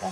با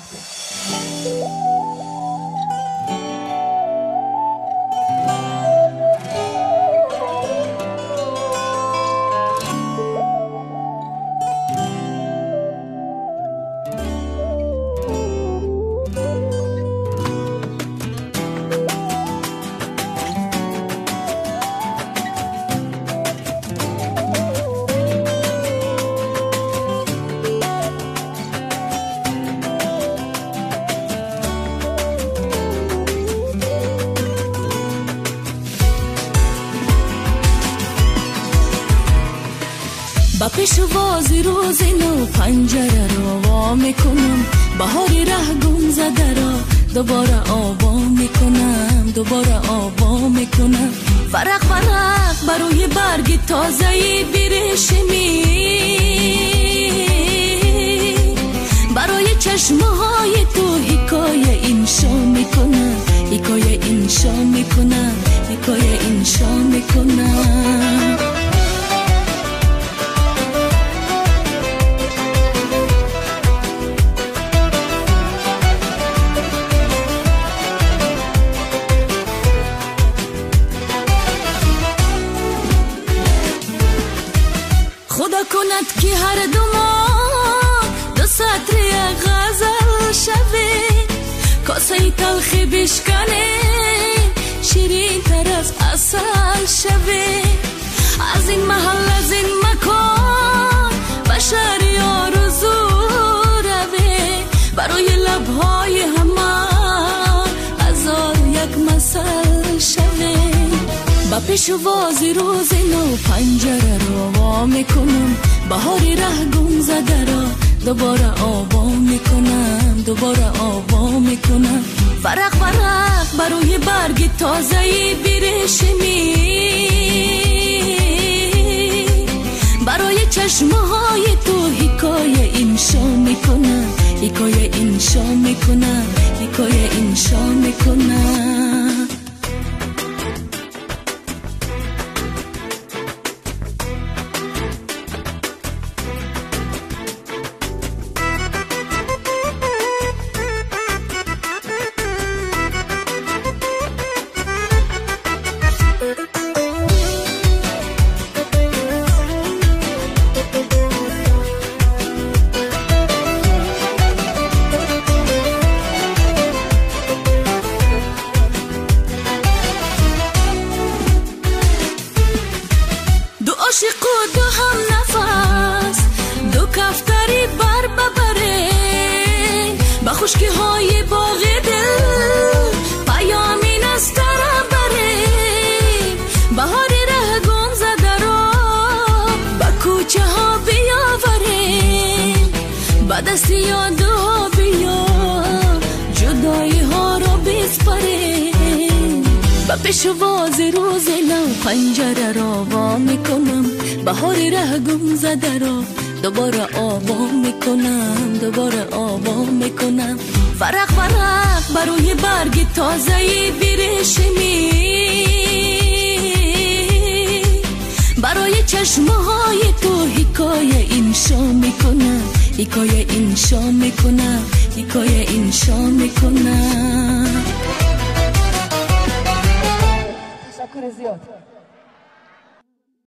پیشوازی روزی نو پنجره رو وا میکنم، بهاری ره گم زده را دوباره آوا میکنم، دوباره آوا میکنم. فرق فرق بروی برگ تازهی بیرشمی، برای چشمه های تو حکایه انشا میکنم، حکایه انشا میکنم، حکایه انشا میکنم. خدا کند که هر دو ما دو سطری غزل شوی، کاسه تلخی بشکنه شیرین تر از عسل شوی. از این محل از این مکان بشر آرزو روی، برای لبهای همه هزار یک مثل شوی. با پیشوازی روزی نو پنجره رو وا میکنم، بهاری ره گم زده را دوباره آوا میکنم، دوباره آوا میکنم. فرق فرق بروی برگ تازهی بیرشمی، برای چشمه های تو حکایه انشا میکنم، حکایه انشا میکنم، حکایه انشا میکنم. عاشق و دو هم نفس، دو کفتری بر ببره، با خشکی های باغ دل پیامین از تر بره. بهاری ره گم زده را با کوچه ها بیاوره، با دستی یاد ها بیا جدایی ها را بسپره. با پیشوازی روز نو پنجره را وا میکنم، بهاری ره گم زده را دوباره آوا میکنم، دوباره آوا میکنم. فرق فرق بروی برگ تازهی بیرشمی، برای چشمه های تو حکایه انشا میکنم، حکایه انشا میکنم، حکایه انشا میکنم. تشکر زیاد.